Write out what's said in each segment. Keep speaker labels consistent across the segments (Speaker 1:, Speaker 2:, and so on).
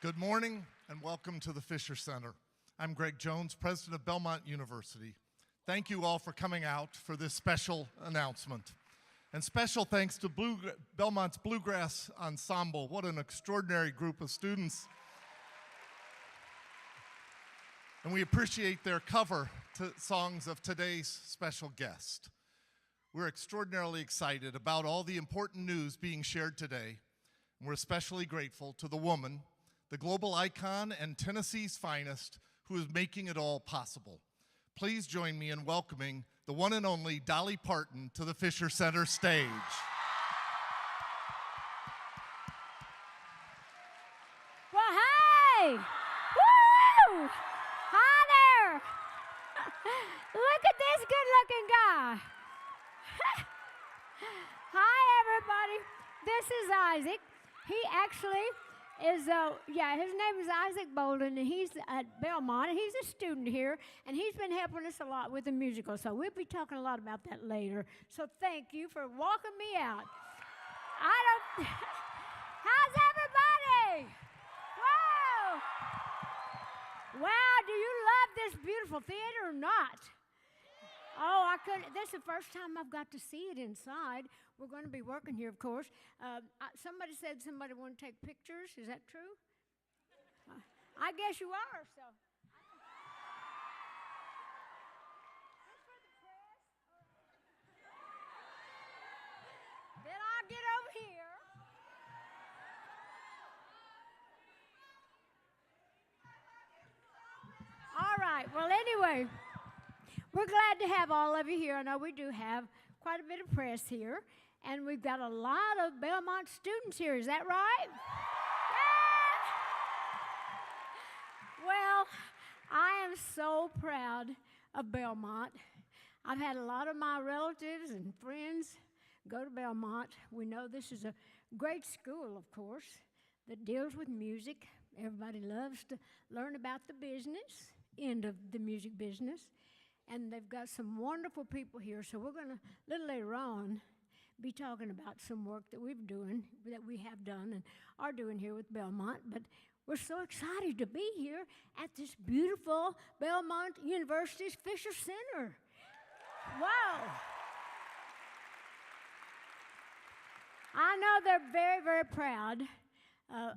Speaker 1: Good morning and welcome to the Fisher Center. I'm Greg Jones, president of Belmont University. Thank you all for coming out for this special announcement. And special thanks to Belmont's Bluegrass Ensemble. What an extraordinary group of students. And we appreciate their cover to songs of today's special guest. We're extraordinarily excited about all the important news being shared today. And we're especially grateful to the woman, the global icon and Tennessee's finest, who is making it all possible. Please join me in welcoming the one and only Dolly Parton to the Fisher Center stage.
Speaker 2: Well, hey! Woo! Hi there! Look at this good-looking guy. Hi, everybody. This is Isaac. He actually is, his name is Isaac Bolden, and he's at Belmont, and he's a student here, and he's been helping us a lot with the musical, so we'll be talking a lot about that later. So thank you for walking me out. How's everybody? Whoa! Wow, do you love this beautiful theater or not? Oh, I couldn't. This is the first time I've got to see it inside. We're going to be working here, of course. Somebody said somebody wanted to take pictures. Is that true? I guess you are, so. Then I'll get over here. All right, well, anyway. We're glad to have all of you here. I know we do have quite a bit of press here, and we've got a lot of Belmont students here. Is that right? Yeah. Well, I am so proud of Belmont. I've had a lot of my relatives and friends go to Belmont. We know this is a great school, of course, that deals with music. Everybody loves to learn about the business, end of the music business. And they've got some wonderful people here. So we're going to, a little later on, be talking about some work that we have done and are doing here with Belmont. But we're so excited to be here at this beautiful Belmont University's Fisher Center. Wow. I know they're very, very proud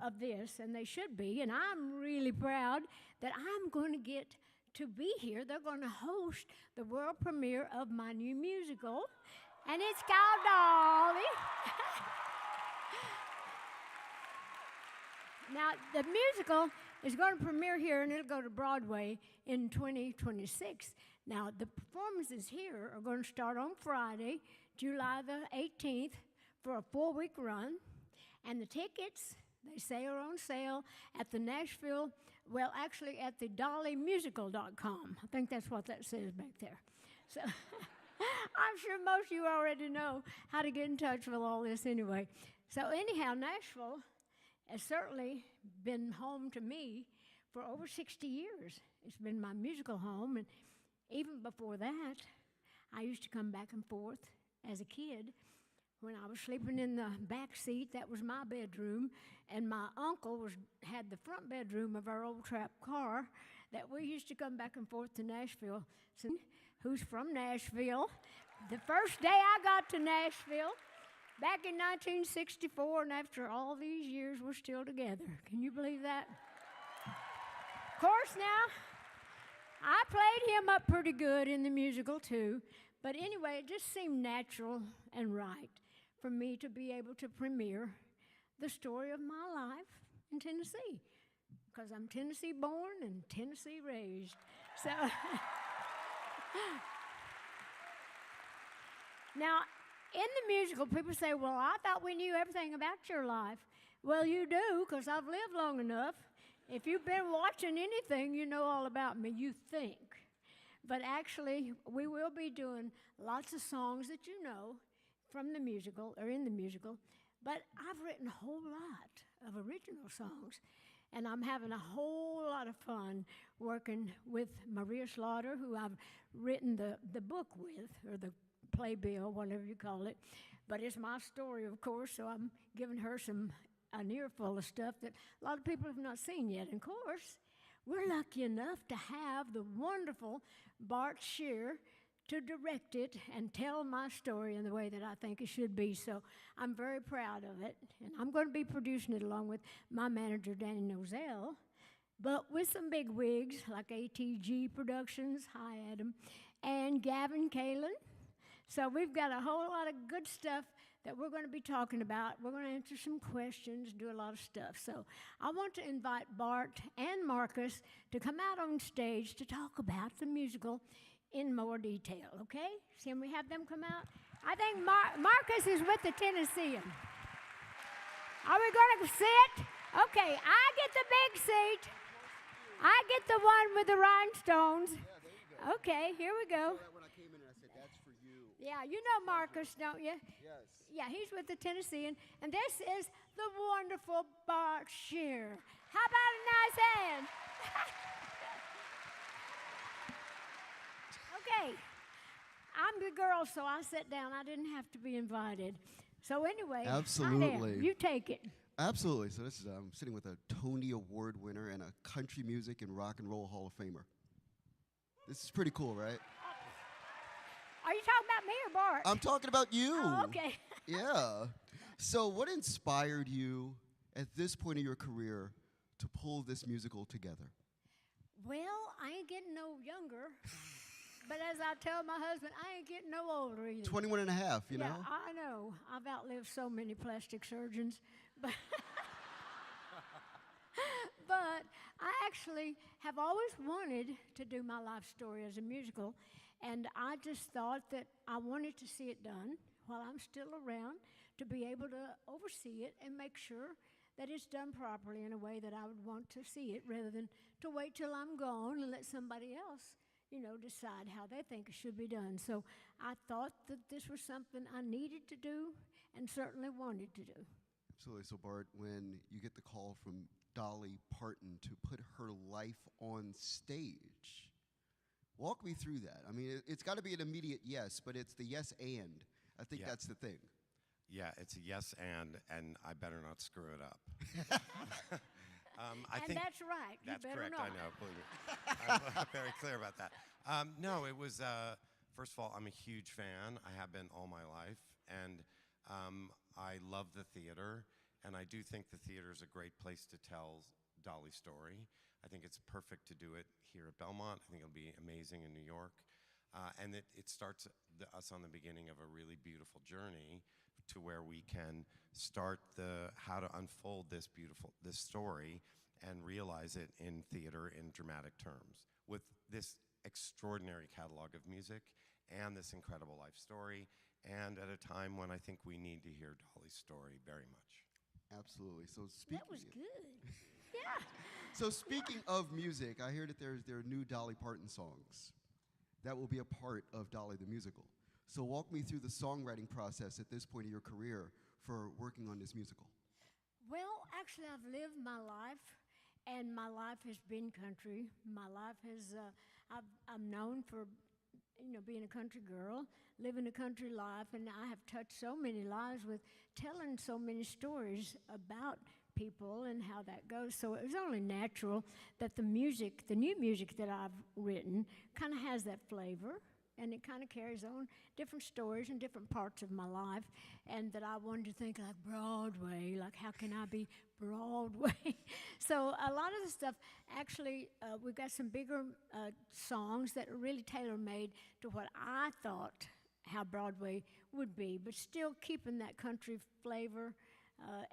Speaker 2: of this, and they should be. And I'm really proud that I'm going to get to be here. They're going to host the world premiere of my new musical, and it's called Dolly. Now, the musical is going to premiere here, and it'll go to Broadway in 2026. Now, the performances here are going to start on Friday, July the 18th, for a 4-week run, and the tickets, they say, are on sale at the Nashville, well, actually at the DollyMusical.com. I think that's what that says back there. So I'm sure most of you already know how to get in touch with all this anyway. So anyhow, Nashville has certainly been home to me for over 60 years. It's been my musical home, and even before that, I used to come back and forth as a kid. When I was sleeping in the back seat, that was my bedroom, and my uncle had the front bedroom of our old trap car that we used to come back and forth to Nashville. So, who's from Nashville? The first day I got to Nashville, back in 1964, and after all these years, we're still together. Can you believe that? Of course, now, I played him up pretty good in the musical, too. But anyway, it just seemed natural and right for me to be able to premiere the story of my life in Tennessee, because I'm Tennessee born and Tennessee raised. So now, in the musical, people say, well, I thought we knew everything about your life. Well, you do, because I've lived long enough. If you've been watching anything, you know all about me, you think. But actually, we will be doing lots of songs that you know from the musical, or in the musical, but I've written a whole lot of original songs, and I'm having a whole lot of fun working with Maria Slaughter, who I've written the book with, or the playbill, whatever you call it, but it's my story, of course, so I'm giving her some an earful of stuff that a lot of people have not seen yet. And of course, we're lucky enough to have the wonderful Bart Shear to direct it and tell my story in the way that I think it should be. So I'm very proud of it. And I'm going to be producing it along with my manager, Danny Nozell, but with some big wigs like ATG Productions, hi Adam, and Gavin Kalin. So we've got a whole lot of good stuff that we're going to be talking about. We're going to answer some questions, do a lot of stuff. So I want to invite Bart and Marcus to come out on stage to talk about the musical in more detail, okay? Can we have them come out? I think Marcus is with the Tennessean. Are we going to sit? Okay, I get the big seat. I get the one with the rhinestones.
Speaker 3: Yeah, there you go.
Speaker 2: Okay, here we go.
Speaker 3: When I came in, I said, that's for you.
Speaker 2: Yeah, you know Marcus, don't you?
Speaker 3: Yes.
Speaker 2: Yeah, he's with the Tennessean. And this is the wonderful Bart Shear. How about a nice hand? Okay, I'm the girl, so I sat down. I didn't have to be invited. So anyway,
Speaker 3: Absolutely.
Speaker 2: you take it.
Speaker 3: Absolutely. So this is I'm sitting with a Tony Award winner and a country music and rock and roll Hall of Famer. This is pretty cool, right?
Speaker 2: Are you talking about me or Bart?
Speaker 3: I'm talking about you.
Speaker 2: Oh, okay.
Speaker 3: Yeah. So what inspired you at this point in your career to pull this musical together?
Speaker 2: Well, I ain't getting no younger. But as I tell my husband, I ain't getting no older either.
Speaker 3: 21 and a half, you
Speaker 2: yeah,
Speaker 3: know?
Speaker 2: I know. I've outlived so many plastic surgeons. But, but I actually have always wanted to do my life story as a musical. And I just thought that I wanted to see it done while I'm still around, to be able to oversee it and make sure that it's done properly in a way that I would want to see it, rather than to wait till I'm gone and let somebody else, decide how they think it should be done. So I thought that this was something I needed to do and certainly wanted to do.
Speaker 3: Absolutely. So Bart, when you get the call from Dolly Parton to put her life on stage, walk me through that. I mean, it's got to be an immediate yes, but it's the yes and. I think that's the thing.
Speaker 4: Yeah, it's a yes and I better not screw it up. I
Speaker 2: And
Speaker 4: think
Speaker 2: that's right.
Speaker 4: that's
Speaker 2: you better
Speaker 4: correct.
Speaker 2: not.
Speaker 4: I know. Believe me, I'm very clear about that. No, it was. First of all, I'm a huge fan. I have been all my life, and I love the theater. And I do think the theater is a great place to tell Dolly's story. I think it's perfect to do it here at Belmont. I think it'll be amazing in New York. And it starts us on the beginning of a really beautiful journey to where we can start how to unfold this story and realize it in theater in dramatic terms with this extraordinary catalog of music and this incredible life story, and at a time when I think we need to hear Dolly's story very much.
Speaker 3: Absolutely. So speaking.
Speaker 2: That was good. Yeah.
Speaker 3: So speaking of music, I hear that there are new Dolly Parton songs that will be a part of Dolly the Musical. So walk me through the songwriting process at this point of your career for working on this musical.
Speaker 2: Well, actually, I've lived my life, and my life has been country. My life has, I'm known for, being a country girl, living a country life, and I have touched so many lives with telling so many stories about people and how that goes. So it was only natural that the new music that I've written kind of has that flavor, and it kind of carries on different stories and different parts of my life, and that I wanted to think like Broadway, like how can I be Broadway? So a lot of the stuff, actually, we've got some bigger songs that are really tailor-made to what I thought how Broadway would be, but still keeping that country flavor.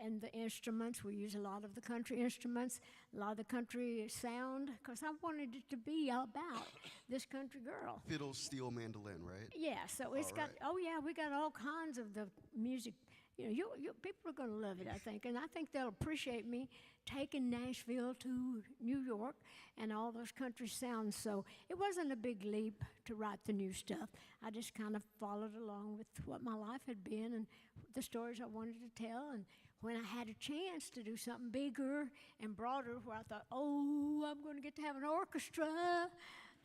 Speaker 2: And the instruments, we use a lot of the country instruments, a lot of the country sound, because I wanted it to be about this country girl.
Speaker 3: Fiddle, steel, mandolin, right?
Speaker 2: Yeah, so it's got, we got all kinds of the music. People are going to love it, I think, and I think they'll appreciate me taking Nashville to New York and all those country sounds. So it wasn't a big leap to write the new stuff. I just kind of followed along with what my life had been and the stories I wanted to tell. And when I had a chance to do something bigger and broader, where I thought, I'm going to get to have an orchestra.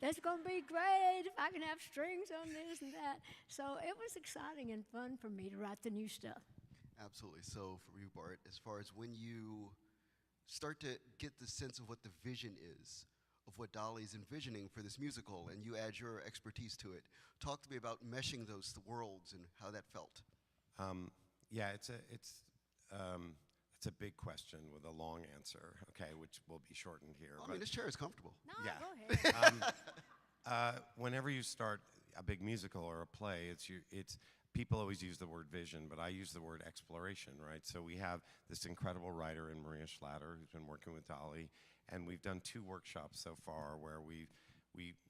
Speaker 2: That's going to be great if I can have strings on this and that. So it was exciting and fun for me to write the new stuff.
Speaker 3: Absolutely. So for you, Bart, as far as when you start to get the sense of what the vision is, of what Dolly's envisioning for this musical, and you add your expertise to it, talk to me about meshing those worlds and how that felt.
Speaker 4: Yeah, it's a big question with a long answer, okay, which will be shortened here.
Speaker 3: I mean, this chair is comfortable.
Speaker 2: No,
Speaker 4: Yeah.
Speaker 2: go ahead.
Speaker 4: Whenever you start a big musical or a play, it's people always use the word vision, but I use the word exploration, right? So we have this incredible writer in Maria Schlatter who's been working with Dolly, and we've done 2 workshops so far where we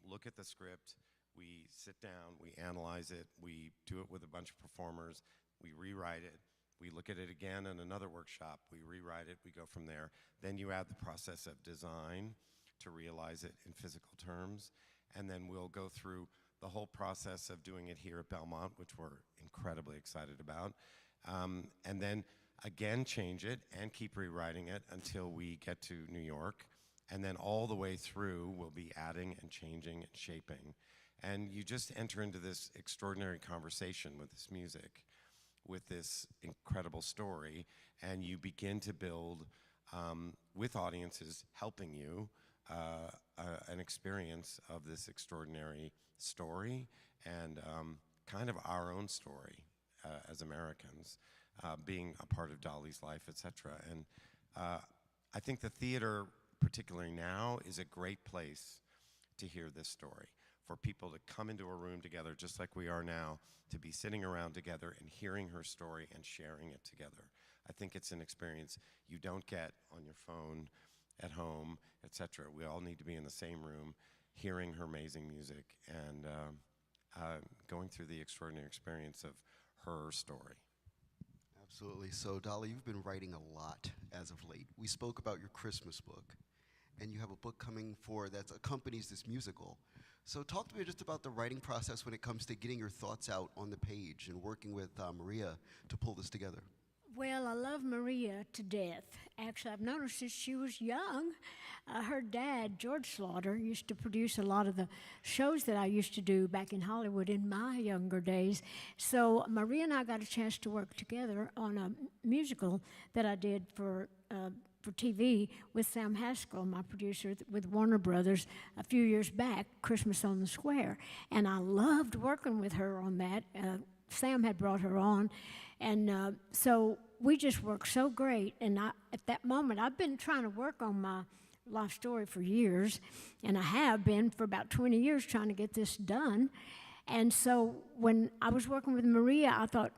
Speaker 4: look at the script, we sit down, we analyze it, we do it with a bunch of performers, we rewrite it, we look at it again in another workshop, we rewrite it, we go from there. Then you add the process of design to realize it in physical terms, and then we'll go through the whole process of doing it here at Belmont, which we're incredibly excited about, and then again change it and keep rewriting it until we get to New York, and then all the way through we'll be adding and changing and shaping. And you just enter into this extraordinary conversation with this music, with this incredible story, and you begin to build, with audiences helping you, an experience of this extraordinary story and kind of our own story as Americans, being a part of Dolly's life, etc. And I think the theater, particularly now, is a great place to hear this story, for people to come into a room together just like we are now, to be sitting around together and hearing her story and sharing it together. I think it's an experience you don't get on your phone at home, etc. We all need to be in the same room, hearing her amazing music and going through the extraordinary experience of her story.
Speaker 3: Absolutely. So, Dolly, you've been writing a lot as of late. We spoke about your Christmas book, and you have a book coming that accompanies this musical. So talk to me just about the writing process when it comes to getting your thoughts out on the page and working with Maria to pull this together.
Speaker 2: Well, I love Maria to death. Actually, I've known her since she was young. Her dad, George Slaughter, used to produce a lot of the shows that I used to do back in Hollywood in my younger days. So Maria and I got a chance to work together on a musical that I did for TV with Sam Haskell, my producer, with Warner Brothers a few years back, Christmas on the Square. And I loved working with her on that. Sam had brought her on. And so we just worked so great. And at that moment, I've been trying to work on my life story for years. And I have been for about 20 years trying to get this done. And so when I was working with Maria, I thought,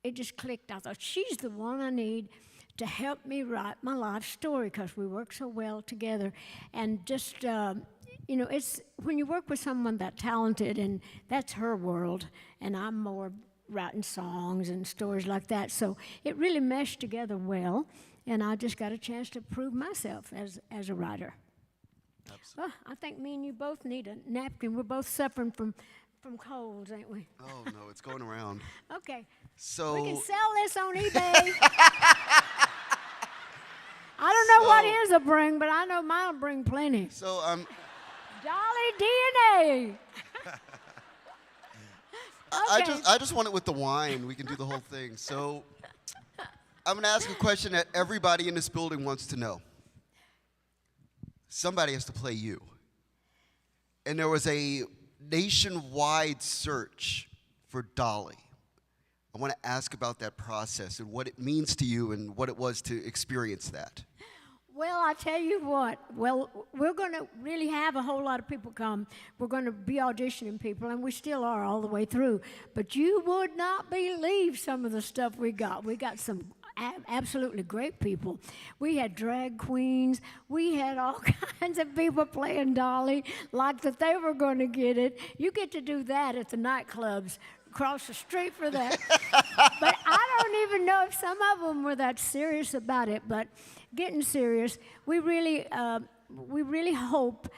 Speaker 2: it just clicked. I thought, she's the one I need to help me write my life story, because we work so well together. And just, it's when you work with someone that talented, and that's her world, and I'm more writing songs and stories like that. So it really meshed together well, and I just got a chance to prove myself as a writer.
Speaker 3: Absolutely.
Speaker 2: Well, I think me and you both need a napkin. We're both suffering from colds, ain't we?
Speaker 3: Oh, no, it's going around.
Speaker 2: Okay.
Speaker 3: So
Speaker 2: We can sell this on eBay. I don't know what his will bring, but I know mine will bring plenty.
Speaker 3: So
Speaker 2: Dolly DNA. Okay.
Speaker 3: I just want it with the wine. We can do the whole thing. So I'm going to ask a question that everybody in this building wants to know. Somebody has to play you. And there was a nationwide search for Dolly. I want to ask about that process and what it means to you and what it was to experience that.
Speaker 2: Well, I tell you what. Well, we're going to really have a whole lot of people come. We're going to be auditioning people, and we still are all the way through. But you would not believe some of the stuff we got. We got some absolutely great people. We had drag queens. We had all kinds of people playing Dolly like that they were going to get it. You get to do that at the nightclubs across the street for that. But I don't even know if some of them were that serious about it. But getting serious, we really hope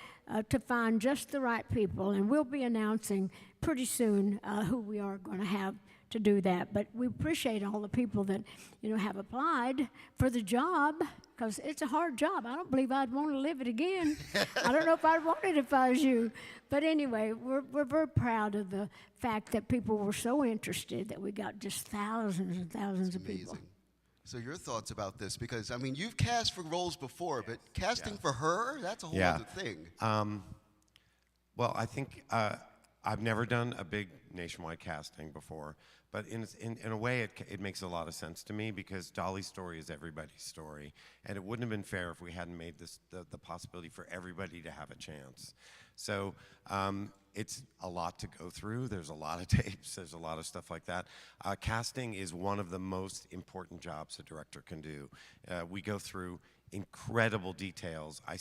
Speaker 2: to find just the right people, and we'll be announcing pretty soon who we are going to have to do that. But we appreciate all the people that, have applied for the job, because it's a hard job. I don't believe I'd want to live it again. I don't know if I'd want it if I was you. But anyway, we're very proud of the fact that people were so interested that we got just thousands and thousands of people.
Speaker 3: So your thoughts about this? Because, I mean, you've cast for roles before, but casting for her, that's a whole other thing.
Speaker 4: Well, I think I've never done a big nationwide casting before, but in a way it makes a lot of sense to me, because Dolly's story is everybody's story, and it wouldn't have been fair if we hadn't made this the possibility for everybody to have a chance. So it's a lot to go through. There's a lot of tapes. There's a lot of stuff like that. Casting is one of the most important jobs a director can do. We go through incredible details. I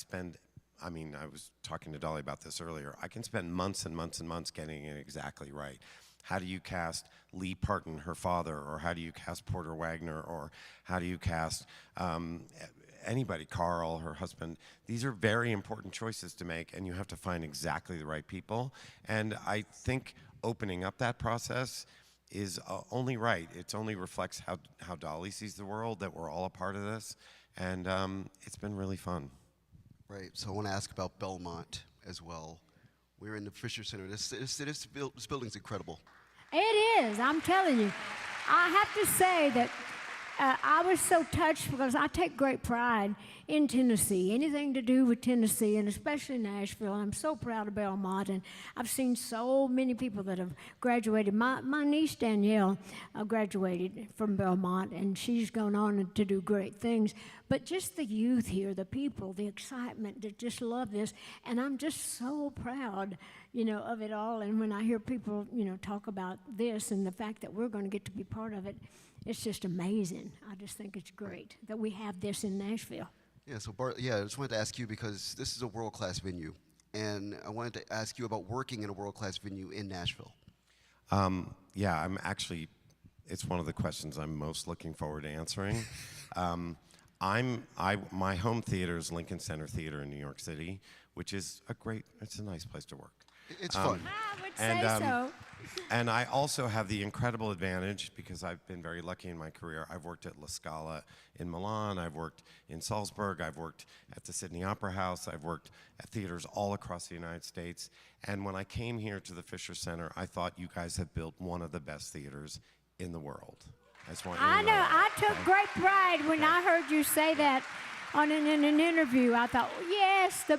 Speaker 4: was talking to Dolly about this earlier. I can spend months and months and months getting it exactly right. How do you cast Lee Parton, her father, or how do you cast Porter Wagner, or how do you cast anybody, Carl, her husband? These are very important choices to make, and you have to find exactly the right people. And I think opening up that process is only right. It only reflects how Dolly sees the world, that we're all a part of this, and it's been really fun.
Speaker 3: Right, so I want to ask about Belmont as well. We're in the Fisher Center. This building's incredible.
Speaker 2: It is, I'm telling you. I have to say that I was so touched, because I take great pride in Tennessee, anything to do with Tennessee, and especially Nashville. I'm so proud of Belmont, and I've seen so many people that have graduated. My niece Danielle graduated from Belmont, and she's gone on to do great things. But just the youth here, the people, the excitement, they just love this, and I'm just so proud, of it all. And when I hear people, talk about this and the fact that we're going to get to be part of it, it's just amazing. I just think it's great that we have this in Nashville.
Speaker 3: Yeah, so Bart, I just wanted to ask you, because this is a world-class venue, and I wanted to ask you about working in a world-class venue in Nashville.
Speaker 4: I'm actually, it's one of the questions I'm most looking forward to answering. My home theater is Lincoln Center Theater in New York City, which is it's a nice place to work.
Speaker 3: It's fun.
Speaker 2: I would say so.
Speaker 4: And I also have the incredible advantage, because I've been very lucky in my career. I've worked at La Scala in Milan, I've worked in Salzburg, I've worked at the Sydney Opera House, I've worked at theaters all across the United States. And when I came here to the Fisher Center, I thought you guys have built one of the best theaters in the world. I just want you to know.
Speaker 2: I took great pride when I heard you say that in an interview. I thought, yes,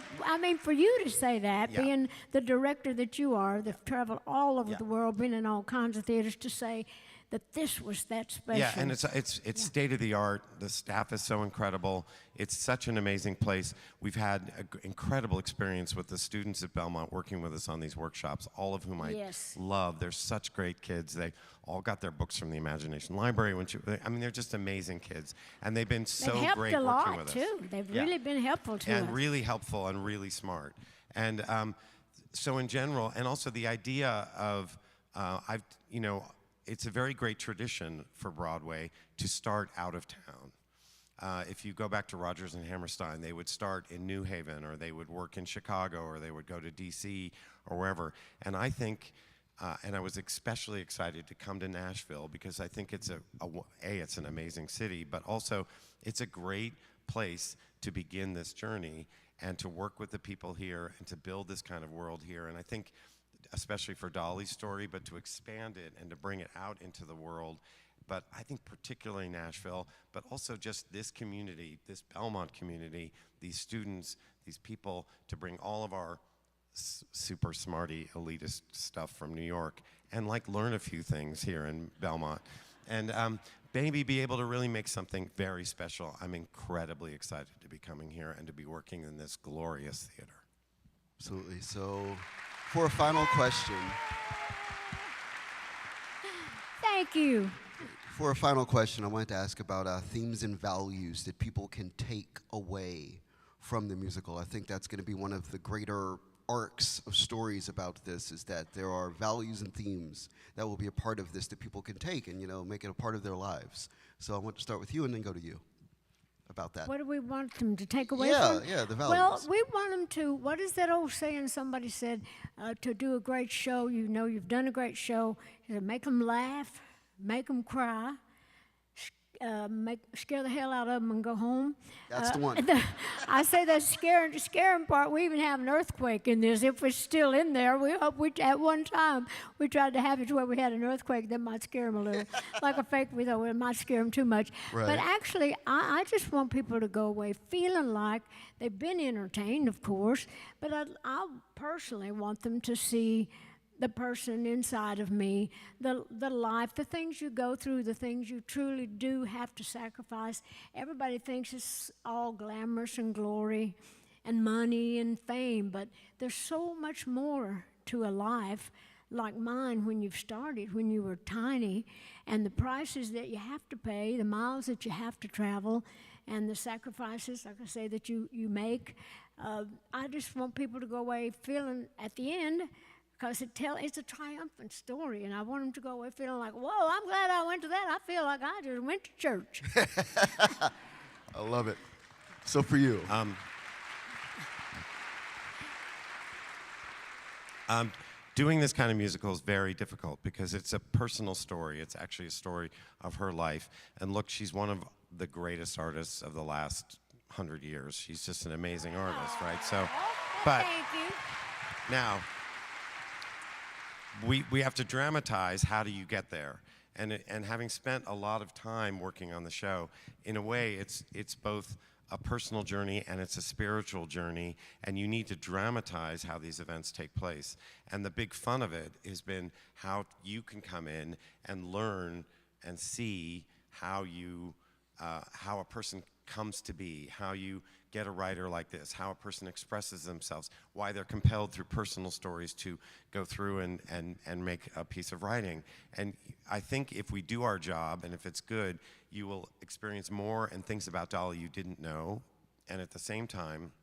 Speaker 2: for you to say that, being the director that you are, that traveled all over the world, been in all kinds of theaters, to say that this was that special.
Speaker 4: Yeah, and it's state of the art. The staff is so incredible. It's such an amazing place. We've had an incredible experience with the students at Belmont working with us on these workshops, all of whom I love. They're such great kids. They all got their books from the Imagination Library. They're just amazing kids, and they've been so great working with us.
Speaker 2: They've helped a lot too. They've really been helpful to us.
Speaker 4: And really helpful and really smart. And so in general, and also the idea of it's a very great tradition for Broadway to start out of town. If you go back to Rodgers and Hammerstein, they would start in New Haven, or they would work in Chicago, or they would go to DC or wherever. And I think, and I was especially excited to come to Nashville, because I think it's it's an amazing city, but also it's a great place to begin this journey and to work with the people here and to build this kind of world here. And I think, especially for Dolly's story, but to expand it and to bring it out into the world. But I think particularly Nashville, but also just this community, this Belmont community, these students, these people, to bring all of our super smarty elitist stuff from New York and learn a few things here in Belmont. And maybe be able to really make something very special. I'm incredibly excited to be coming here and to be working in this glorious theater.
Speaker 3: Absolutely. So, for a final question.
Speaker 2: Thank you.
Speaker 3: For a final question, I wanted to ask about themes and values that people can take away from the musical. I think that's going to be one of the greater arcs of stories about this, is that there are values and themes that will be a part of this that people can take and, make it a part of their lives. So I want to start with you and then go to you about that.
Speaker 2: What do we want them to take away
Speaker 3: Yeah,
Speaker 2: from?
Speaker 3: yeah, the values.
Speaker 2: Well, we want them to, what is that old saying somebody said, to do a great show, you've done a great show, make them laugh, make them cry, scare the hell out of them and go home.
Speaker 3: That's the one.
Speaker 2: I say that scaring part. We even have an earthquake in this. If it's still in there, we hope at one time we tried to have it to where we had an earthquake that might scare them a little, like a fake. We thought it might scare them too much.
Speaker 3: Right.
Speaker 2: But actually, I just want people to go away feeling like they've been entertained, of course. But I personally want them to see the person inside of me, the life, the things you go through, the things you truly do have to sacrifice. Everybody thinks it's all glamorous and glory and money and fame, but there's so much more to a life like mine when you've started, when you were tiny, and the prices that you have to pay, the miles that you have to travel, and the sacrifices, like I say, that you make. I just want people to go away feeling at the end, because it's a triumphant story, and I want them to go away feeling like, whoa, I'm glad I went to that. I feel like I just went to church.
Speaker 3: I love it. So for you.
Speaker 4: Doing this kind of musical is very difficult because it's a personal story. It's actually a story of her life. And look, she's one of the greatest artists of the last 100 years. She's just an amazing artist, right? So, but
Speaker 2: Thank you.
Speaker 4: now, we have to dramatize how do you get there. And having spent a lot of time working on the show, in a way, it's both a personal journey and it's a spiritual journey, and you need to dramatize how these events take place. And the big fun of it has been how you can come in and learn and see how a person comes to be, how you get a writer like this, how a person expresses themselves, why they're compelled through personal stories to go through and make a piece of writing. And I think if we do our job, and if it's good, you will experience more and things about Dolly you didn't know, and at the same time,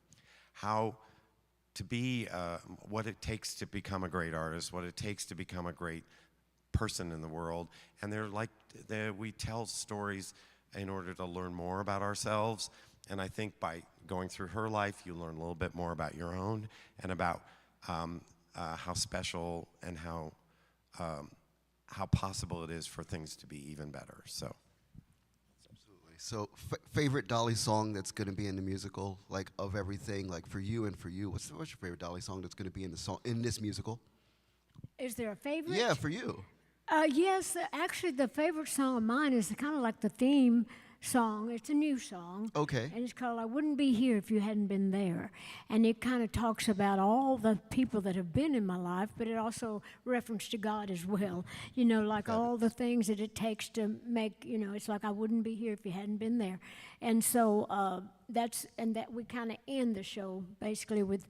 Speaker 4: how to be, what it takes to become a great artist, what it takes to become a great person in the world. And we tell stories in order to learn more about ourselves. And I think by going through her life, you learn a little bit more about your own and about how special and how possible it is for things to be even better. So,
Speaker 3: Absolutely. So favorite Dolly song that's going to be in the musical, like of everything, like for you and for you. What's your favorite Dolly song that's going to be in this musical?
Speaker 2: Is there a favorite?
Speaker 3: Yeah, for you.
Speaker 2: Yes, actually, the favorite song of mine is kind of like the theme song. It's a new song.
Speaker 3: Okay.
Speaker 2: And it's called I Wouldn't Be Here If You Hadn't Been There. And it kind of talks about all the people that have been in my life, but it also references to God as well. You know, like all the things that it takes to make, it's like I wouldn't be here if you hadn't been there. And so that we kind of end the show basically with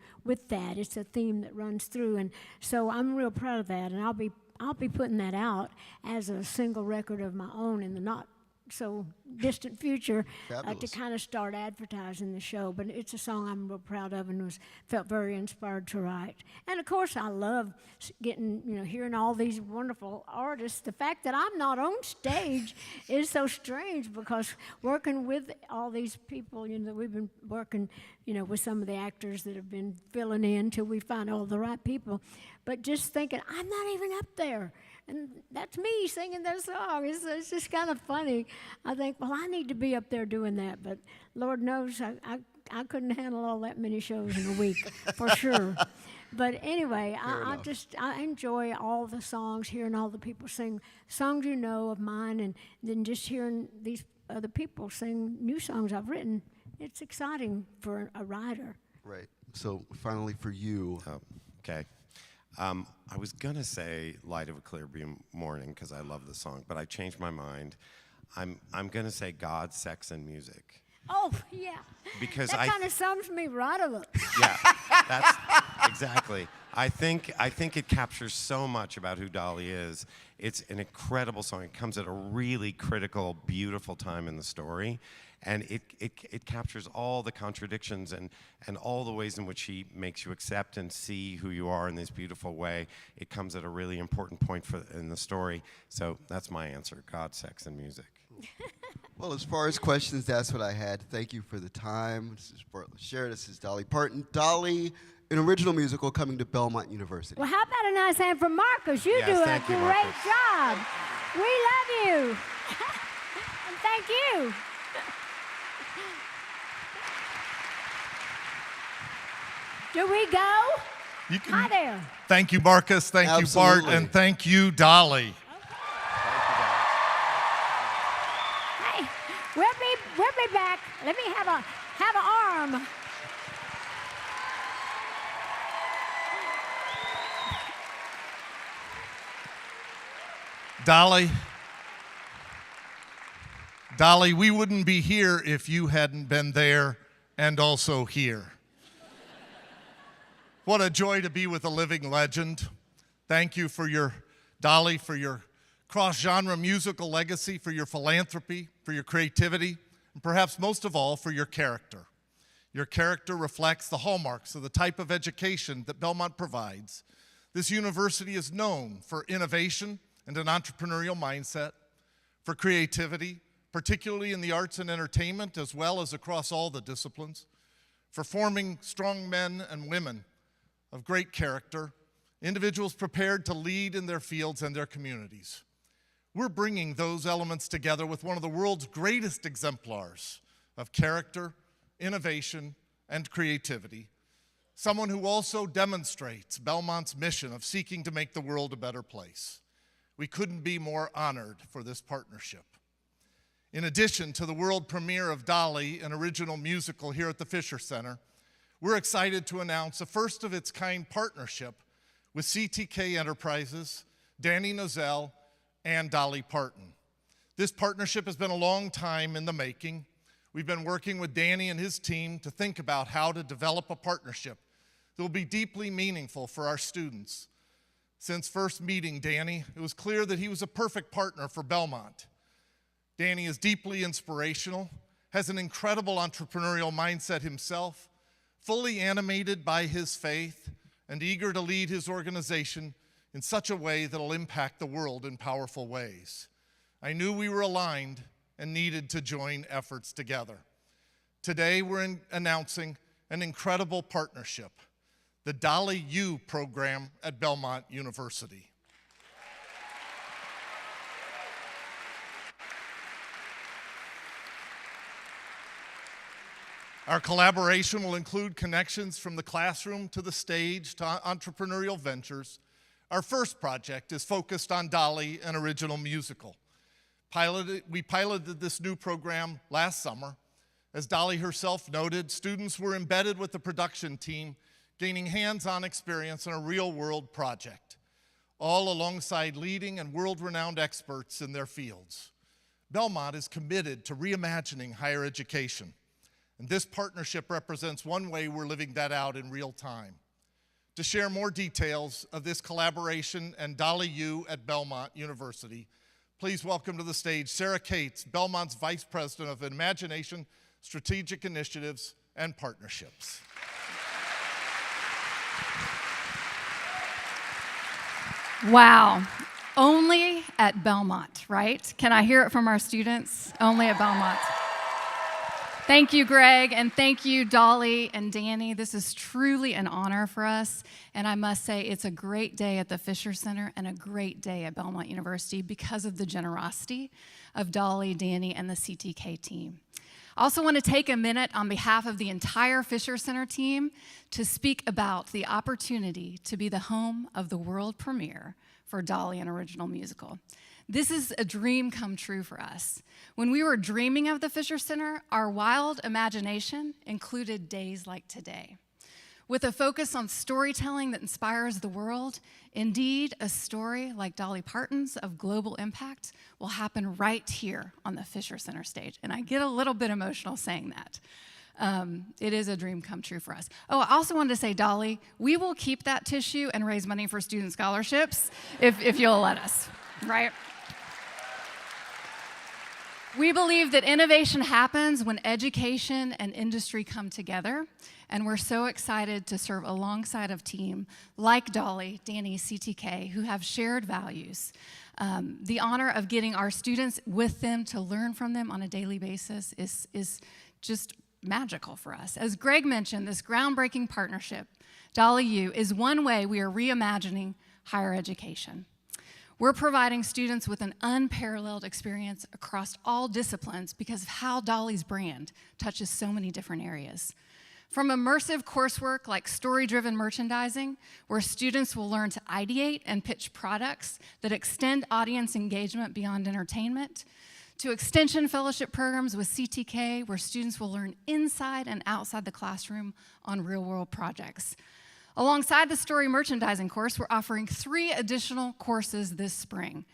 Speaker 2: that. It's a theme that runs through. And so I'm real proud of that. And I'll be putting that out as a single record of my own in the not so distant future to kind of start advertising the show. But it's a song I'm real proud of and felt very inspired to write. And of course, I love hearing all these wonderful artists. The fact that I'm not on stage is so strange because working with all these people, that we've been working, with some of the actors that have been filling in till we find all the right people. But just thinking, I'm not even up there. And that's me singing their song. It's just kind of funny. I think, well, I need to be up there doing that. But Lord knows I couldn't handle all that many shows in a week, for sure. But anyway, I enjoy all the songs, hearing all the people sing songs of mine, and then just hearing these other people sing new songs I've written. It's exciting for a writer.
Speaker 3: Right. So finally for you.
Speaker 4: Okay. I was going to say Light of a Clear Morning because I love the song, but I changed my mind. I'm going to say God, Sex, and Music.
Speaker 2: Oh, yeah.
Speaker 4: Because
Speaker 2: that kind of sums me right up.
Speaker 4: Yeah, that's exactly. I think it captures so much about who Dolly is. It's an incredible song. It comes at a really critical, beautiful time in the story. And it captures all the contradictions and all the ways in which she makes you accept and see who you are in this beautiful way. It comes at a really important point in the story. So that's my answer, God, Sex, and Music.
Speaker 3: Well, as far as questions, that's what I had. Thank you for the time. This is Bartlett Sher. This is Dolly Parton. Dolly, an original musical coming to Belmont University.
Speaker 2: Well, how about a nice hand for Marcus? You do a great job. We love you. And thank you. Do we go?
Speaker 1: You can.
Speaker 2: Hi there.
Speaker 1: Thank you, Marcus. Thank you, Bart.
Speaker 3: Absolutely.
Speaker 1: And thank you, Dolly.
Speaker 2: Hey, we'll be back. Let me have an arm.
Speaker 1: Dolly, we wouldn't be here if you hadn't been there and also here. What a joy to be with a living legend. Thank you for your, Dolly, for your cross-genre musical legacy, for your philanthropy, for your creativity, and perhaps most of all, for your character. Your character reflects the hallmarks of the type of education that Belmont provides. This university is known for innovation and an entrepreneurial mindset, for creativity, particularly in the arts and entertainment, as well as across all the disciplines, for forming strong men and women of great character, individuals prepared to lead in their fields and their communities. We're bringing those elements together with one of the world's greatest exemplars of character, innovation, and creativity, someone who also demonstrates Belmont's mission of seeking to make the world a better place. We couldn't be more honored for this partnership. In addition to the world premiere of Dolly, an original musical here at the Fisher Center, we're excited to announce a first-of-its-kind partnership with CTK Enterprises, Danny Nozell, and Dolly Parton. This partnership has been a long time in the making. We've been working with Danny and his team to think about how to develop a partnership that will be deeply meaningful for our students. Since first meeting Danny, it was clear that he was a perfect partner for Belmont. Danny is deeply inspirational, has an incredible entrepreneurial mindset himself, fully animated by his faith, and eager to lead his organization in such a way that will impact the world in powerful ways. I knew we were aligned and needed to join efforts together. Today, we're announcing an incredible partnership, the Dolly U program at Belmont University. Our collaboration will include connections from the classroom to the stage to entrepreneurial ventures. Our first project is focused on Dolly, an original musical. We piloted this new program last summer. As Dolly herself noted, students were embedded with the production team, gaining hands-on experience in a real-world project, all alongside leading and world-renowned experts in their fields. Belmont is committed to reimagining higher education. And this partnership represents one way we're living that out in real time. To share more details of this collaboration and Dolly U at Belmont University, please welcome to the stage Sarah Cates, Belmont's Vice President of Imagination, Strategic Initiatives, and Partnerships.
Speaker 5: Wow. Only at Belmont, right? Can I hear it from our students? Only at Belmont. Thank you, Greg, and thank you, Dolly and Danny. This is truly an honor for us, and I must say it's a great day at the Fisher Center and a great day at Belmont University because of the generosity of Dolly, Danny, and the CTK team. I also want to take a minute on behalf of the entire Fisher Center team to speak about the opportunity to be the home of the world premiere for Dolly, an original musical. This is a dream come true for us. When we were dreaming of the Fisher Center, our wild imagination included days like today. With a focus on storytelling that inspires the world, indeed, a story like Dolly Parton's of global impact will happen right here on the Fisher Center stage. And I get a little bit emotional saying that. It is a dream come true for us. Oh, I also wanted to say, Dolly, we will keep that tissue and raise money for student scholarships if you'll let us, right? We believe that innovation happens when education and industry come together, and we're so excited to serve alongside a team like Dolly, Danny, CTK, who have shared values. The honor of getting our students with them to learn from them on a daily basis is just magical for us. As Greg mentioned, this groundbreaking partnership, Dolly U, is one way we are reimagining higher education. We're providing students with an unparalleled experience across all disciplines because of how Dolly's brand touches so many different areas. From immersive coursework like story-driven merchandising, where students will learn to ideate and pitch products that extend audience engagement beyond entertainment, to extension fellowship programs with CTK, where students will learn inside and outside the classroom on real-world projects. Alongside the story merchandising course, we're offering 3 additional courses this spring.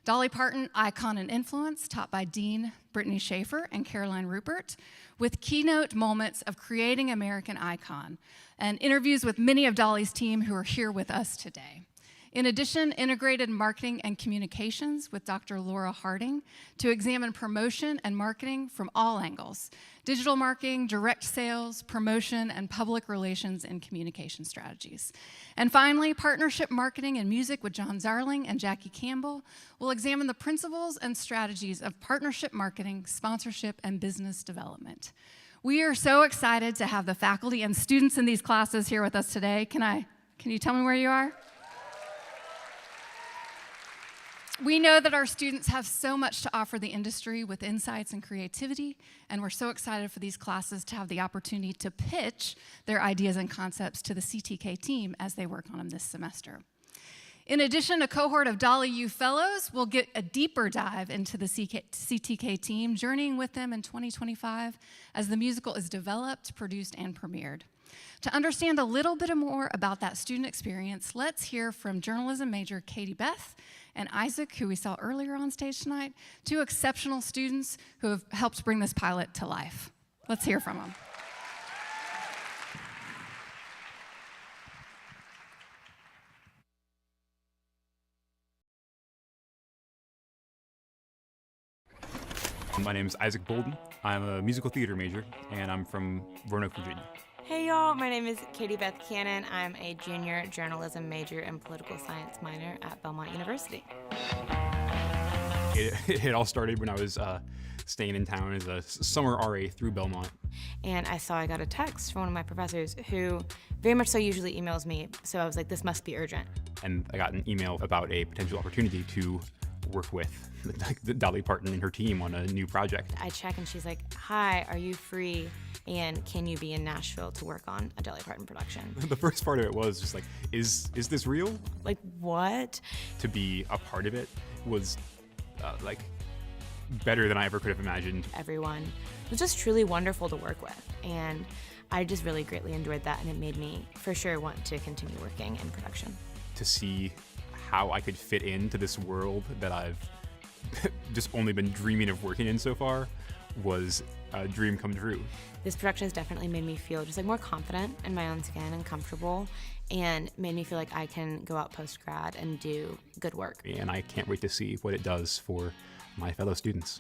Speaker 5: Dolly Parton, Icon and Influence, taught by Dean Brittany Schaefer and Caroline Rupert, with keynote moments of creating American icon, and interviews with many of Dolly's team who are here with us today. In addition, integrated marketing and communications with Dr. Laura Harding to examine promotion and marketing from all angles: digital marketing, direct sales, promotion, and public relations and communication strategies. And finally, partnership marketing and music with John Zarling and Jackie Campbell will examine the principles and strategies of partnership marketing, sponsorship, and business development. We are so excited to have the faculty and students in these classes here with us today. Can you tell me where you are? We know that our students have so much to offer the industry with insights and creativity, and we're so excited for these classes to have the opportunity to pitch their ideas and concepts to the CTK team as they work on them this semester. In addition, a cohort of Dolly U Fellows will get a deeper dive into the CTK team, journeying with them in 2025 as the musical is developed, produced, and premiered. To understand a little bit more about that student experience, let's hear from journalism major Katie Beth and Isaac, who we saw earlier on stage tonight, 2 exceptional students who have helped bring this pilot to life. Let's hear from them.
Speaker 6: My name is Isaac Bolden. I'm a musical theater major, and I'm from Roanoke, Virginia.
Speaker 7: Hey y'all, my name is Katie Beth Cannon. I'm a junior journalism major and political science minor at Belmont University.
Speaker 6: It all started when I was staying in town as a summer RA through Belmont.
Speaker 7: And I got a text from one of my professors who very much so usually emails me, so I was like, this must be urgent.
Speaker 6: And I got an email about a potential opportunity to work with Dolly Parton and her team on a new project.
Speaker 7: I check and she's like, hi, are you free? And can you be in Nashville to work on a Dolly Parton production?
Speaker 6: The first part of it was just like, is this real?
Speaker 7: Like, what?
Speaker 6: To be a part of it was like better than I ever could have imagined.
Speaker 7: Everyone was just truly wonderful to work with. And I just really greatly enjoyed that, and it made me for sure want to continue working in production.
Speaker 6: To see how I could fit into this world that I've just only been dreaming of working in so far was a dream come true.
Speaker 7: This production has definitely made me feel just like more confident in my own skin and comfortable, and made me feel like I can go out post-grad and do good work.
Speaker 6: And I can't wait to see what it does for my fellow students.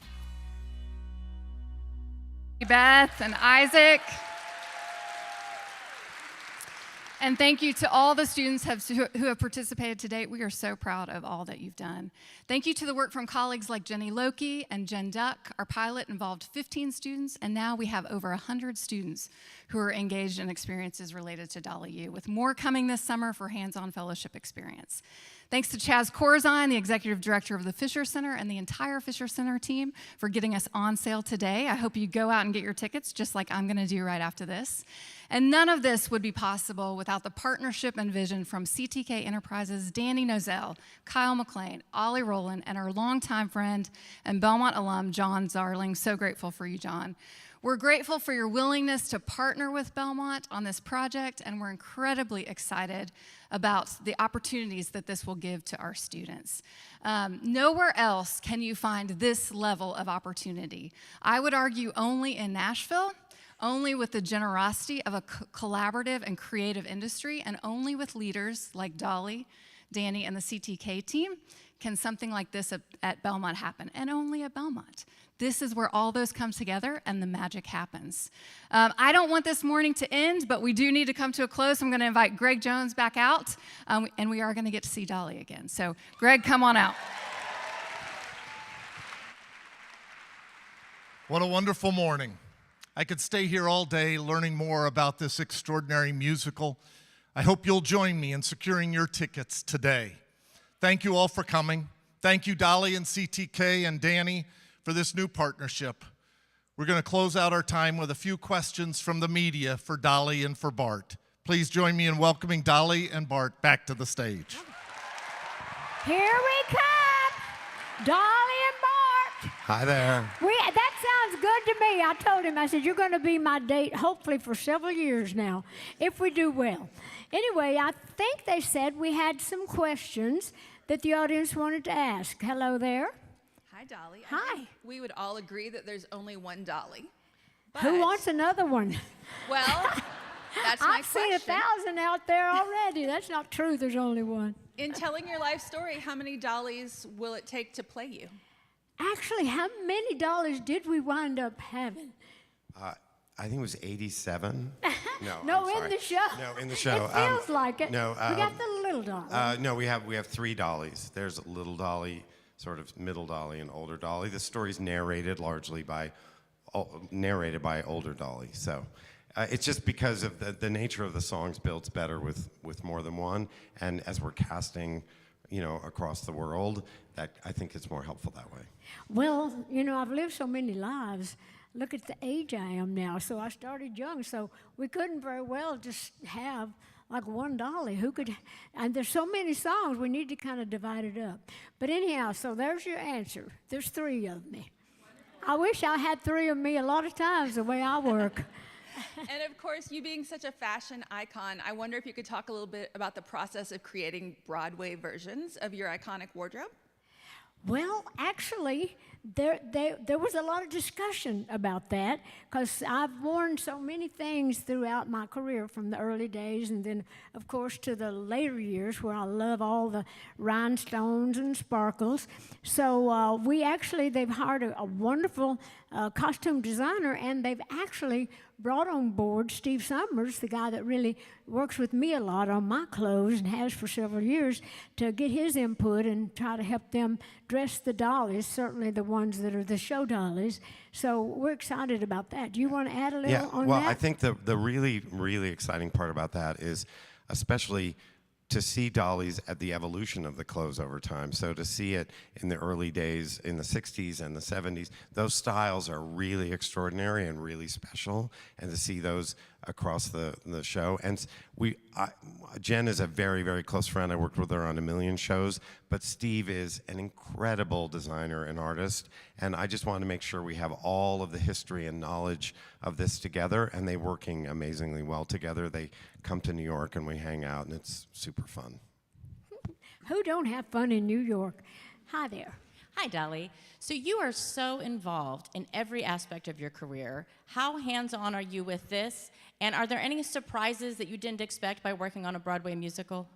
Speaker 5: Beth and Isaac. And thank you to all the students who have participated to date. We are so proud of all that you've done. Thank you to the work from colleagues like Jenny Loki and Jen Duck. Our pilot involved 15 students, and now we have over 100 students who are engaged in experiences related to Dolly U, with more coming this summer for hands-on fellowship experience. Thanks to Chaz Corzine, the executive director of the Fisher Center, and the entire Fisher Center team for getting us on sale today. I hope you go out and get your tickets, just like I'm gonna do right after this. And none of this would be possible without the partnership and vision from CTK Enterprises' Danny Nozell, Kyle McLean, Ollie Rowland, and our longtime friend and Belmont alum, John Zarling. So grateful for you, John. We're grateful for your willingness to partner with Belmont on this project, and we're incredibly excited about the opportunities that this will give to our students. Nowhere else can you find this level of opportunity. I would argue only in Nashville, only with the generosity of a collaborative and creative industry, and only with leaders like Dolly, Danny, and the CTK team can something like this at Belmont happen, and only at Belmont. This is where all those come together and the magic happens. I don't want this morning to end, but we do need to come to a close. I'm gonna invite Greg Jones back out, and we are gonna get to see Dolly again. So Greg, come on out.
Speaker 1: What a wonderful morning. I could stay here all day learning more about this extraordinary musical. I hope you'll join me in securing your tickets today. Thank you all for coming. Thank you, Dolly and CTK and Danny, for this new partnership. We're going to close out our time with a few questions from the media for Dolly and for Bart. Please join me in welcoming Dolly and Bart back to the stage.
Speaker 2: Here we come, Dolly and Bart.
Speaker 4: Hi there.
Speaker 2: That sounds good to me. I told him, I said, you're going to be my date, hopefully for several years now, if we do well. Anyway, I think they said we had some questions that the audience wanted to ask. Hello there.
Speaker 8: Hi, Dolly. I
Speaker 2: Hi.
Speaker 8: think we would all agree that there's only one Dolly.
Speaker 2: Who wants another one?
Speaker 8: Well, that's my
Speaker 2: I've seen
Speaker 8: question.
Speaker 2: 1,000 out there already. That's not true. There's only one.
Speaker 8: In telling your life story, how many Dollys will it take to play you?
Speaker 2: Actually, how many dollars did we wind up having?
Speaker 4: I think it was 87. No,
Speaker 2: No,
Speaker 4: I'm
Speaker 2: in
Speaker 4: sorry.
Speaker 2: the show.
Speaker 4: No, in the show.
Speaker 2: It feels like it.
Speaker 4: No,
Speaker 2: we got the little dollar.
Speaker 4: no, we have 3 Dollys. There's a little Dolly, sort of middle Dolly, and older Dolly. The story's narrated largely by older Dolly. So it's just because of the nature of the songs builds better with more than one. And as we're casting, across the world, that I think it's more helpful that way.
Speaker 2: Well, I've lived so many lives. Look at the age I am now. So I started young, so we couldn't very well just have like one Dolly. Who could? And there's so many songs, we need to kind of divide it up. But anyhow, so there's your answer. There's 3 of me. I wish I had 3 of me a lot of times the way I work.
Speaker 8: And of course, you being such a fashion icon, I wonder if you could talk a little bit about the process of creating Broadway versions of your iconic wardrobe?
Speaker 2: Well, actually, there was a lot of discussion about that because I've worn so many things throughout my career from the early days and then, of course, to the later years where I love all the rhinestones and sparkles. So they've hired a wonderful costume designer, and they've actually brought on board Steve Summers, the guy that really works with me a lot on my clothes and has for several years, to get his input and try to help them dress the dollies, certainly the ones that are the show dollies. So we're excited about that. Do you want to add a little on that?
Speaker 4: Well, I think the really, really exciting part about that is especially to see dollies at the evolution of the clothes over time. So to see it in the early days, in the 60s and the 70s, those styles are really extraordinary and really special. And to see those across the show. And Jen is a very, very close friend. I worked with her on a million shows. But Steve is an incredible designer and artist. And I just want to make sure we have all of the history and knowledge of this together. And they're working amazingly well together. They come to New York and we hang out, and it's super fun.
Speaker 2: Who don't have fun in New York? Hi there.
Speaker 9: Hi, Dolly. So you are so involved in every aspect of your career. How hands-on are you with this? And are there any surprises that you didn't expect by working on a Broadway musical?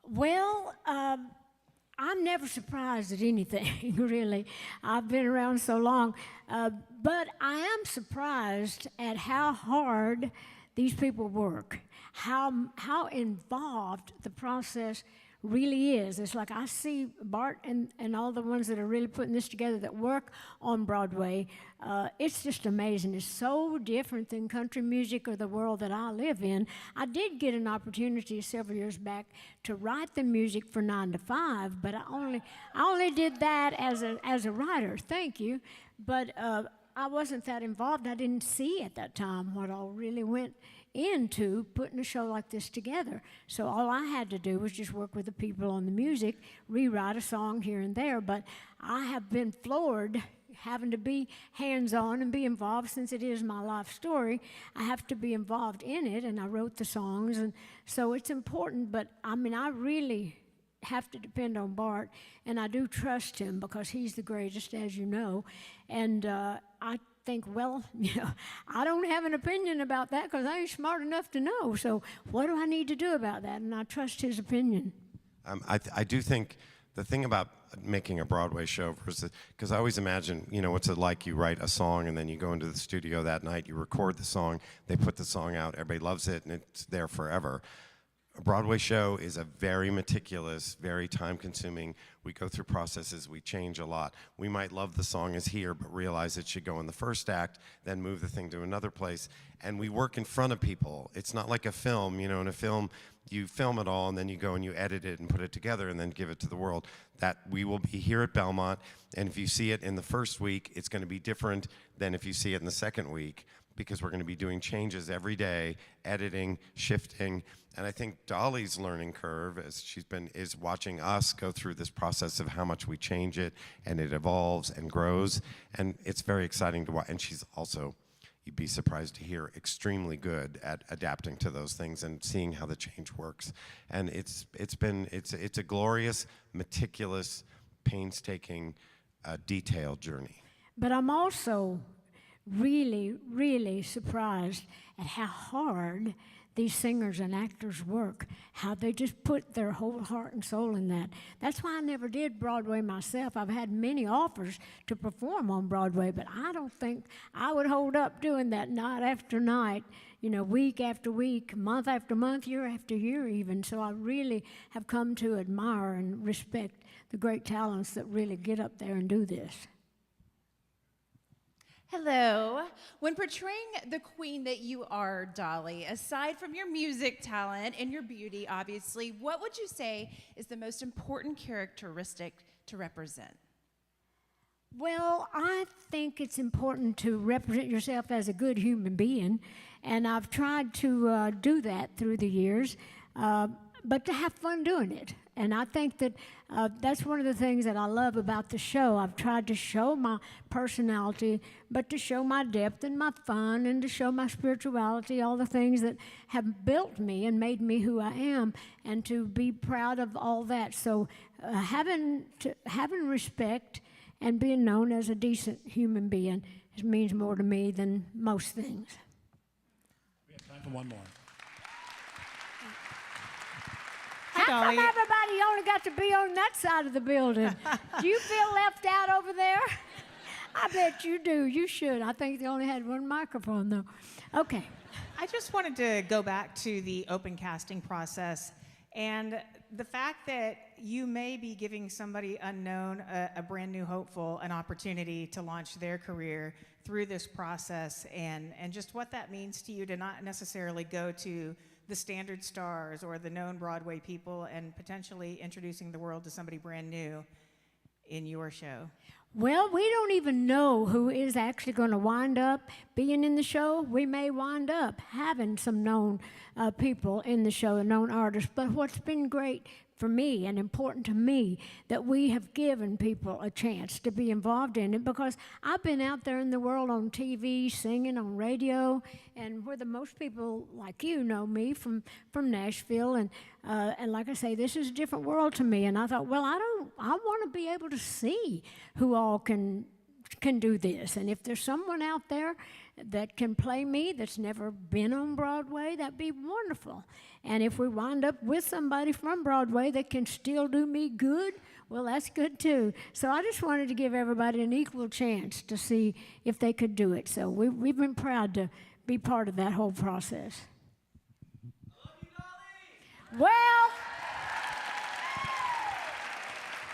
Speaker 2: Well, I'm never surprised at anything, really. I've been around so long. But I am surprised at how hard these people work, how involved the process really is. It's like I see Bart and all the ones that are really putting this together that work on Broadway. It's just amazing. It's so different than country music or the world that I live in. I did get an opportunity several years back to write the music for 9 to 5, but I only did that as a writer. Thank you. But I wasn't that involved. I didn't see at that time what all really went into putting a show like this together. So all I had to do was just work with the people on the music, rewrite a song here and there. But I have been floored having to be hands-on and be involved since it is my life story. I have to be involved in it, and I wrote the songs, and so it's important. But I mean, I really have to depend on Bart, and I do trust him because he's the greatest, as you know. And I think, well, I don't have an opinion about that because I ain't smart enough to know. So what do I need to do about that? And I trust his opinion.
Speaker 4: I do think the thing about making a Broadway show versus, because I always imagine, what's it like? You write a song and then you go into the studio that night, you record the song, they put the song out, everybody loves it, and it's there forever. a Broadway show is a very meticulous, very time-consuming. We go through processes, we change a lot. We might love the song as here, but realize it should go in the first act, then move the thing to another place. And we work in front of people. It's not like a film. You know, in a film, you film it all, and then you go and you edit it and put it together and then give it to the world. That we will be here at Belmont, and if you see it in the first week, it's going to be different than if you see it in the second week, because we're going to be doing changes every day, editing, shifting. And I think Dolly's learning curve, as is watching us go through this process of how much we change it, and it evolves and grows, and it's very exciting to watch. And she's also, you'd be surprised to hear, extremely good at adapting to those things and seeing how the change works. And it's a glorious, meticulous, painstaking, detailed journey.
Speaker 2: But I'm also really, really surprised at how hard these singers and actors work, how they just put their whole heart and soul in that. That's why I never did Broadway myself. I've had many offers to perform on Broadway, but I don't think I would hold up doing that night after night, you know, week after week, month after month, year after year even. So I really have come to admire and respect the great talents that really get up there and do this.
Speaker 10: Hello. When portraying the queen that you are, Dolly, aside from your music talent and your beauty, obviously, what would you say is the most important characteristic to represent?
Speaker 2: Well, I think it's important to represent yourself as a good human being, and I've tried to do that through the years, but to have fun doing it. And I think that that's one of the things that I love about the show. I've tried to show my personality, but to show my depth and my fun, and to show my spirituality, all the things that have built me and made me who I am, and to be proud of all that. So having respect and being known as a decent human being means more to me than most things.
Speaker 11: We have time for one more.
Speaker 2: How come everybody only got to be on that side of the building? Do you feel left out over there? I bet you do. You should. I think they only had one microphone, though. Okay.
Speaker 12: I just wanted to go back to the open casting process and the fact that you may be giving somebody unknown, a brand new hopeful, an opportunity to launch their career through this process, and just what that means to you to not necessarily go to the standard stars or the known Broadway people and potentially introducing the world to somebody brand new in your show.
Speaker 2: Well, we don't even know who is actually going to wind up being in the show. We may wind up having some known people in the show, known artists. But what's been great for me and important to me, that we have given people a chance to be involved in it, because I've been out there in the world on TV, singing on radio, and where the most people like you know me from Nashville, and like I say, this is a different world to me. And I thought, well, I want to be able to see who all can do this, and if there's someone out there that can play me that's never been on Broadway, that'd be wonderful. And if we wind up with somebody from Broadway that can still do me good, well, that's good too. So I just wanted to give everybody an equal chance to see if they could do it. So we've been proud to be part of that whole process.
Speaker 11: I love you, Dolly!
Speaker 2: Well,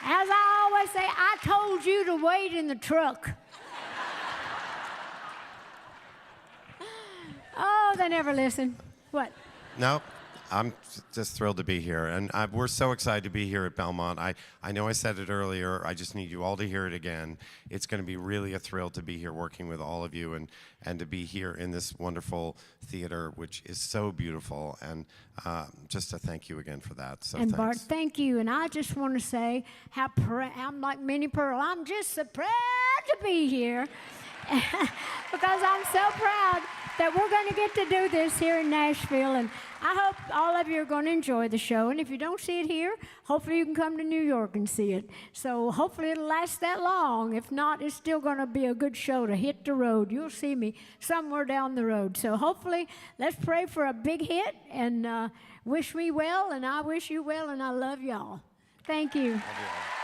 Speaker 2: as I always say, I told you to wait in the truck. Oh, they never listen. What?
Speaker 4: No, I'm just thrilled to be here. And we're so excited to be here at Belmont. I know I said it earlier. I just need you all to hear it again. It's going to be really a thrill to be here working with all of you and to be here in this wonderful theater, which is so beautiful. And just to thank you again for that. So
Speaker 2: and
Speaker 4: thanks.
Speaker 2: Bart, thank you. And I just want to say how I'm like Minnie Pearl. I'm just so proud to be here because I'm so proud that we're going to get to do this here in Nashville. And I hope all of you are going to enjoy the show. And if you don't see it here, hopefully you can come to New York and see it. So hopefully it'll last that long. If not, it's still going to be a good show to hit the road. You'll see me somewhere down the road. So hopefully, let's pray for a big hit, and wish me well, and I wish you well, and I love y'all. Thank you.
Speaker 4: Love you all.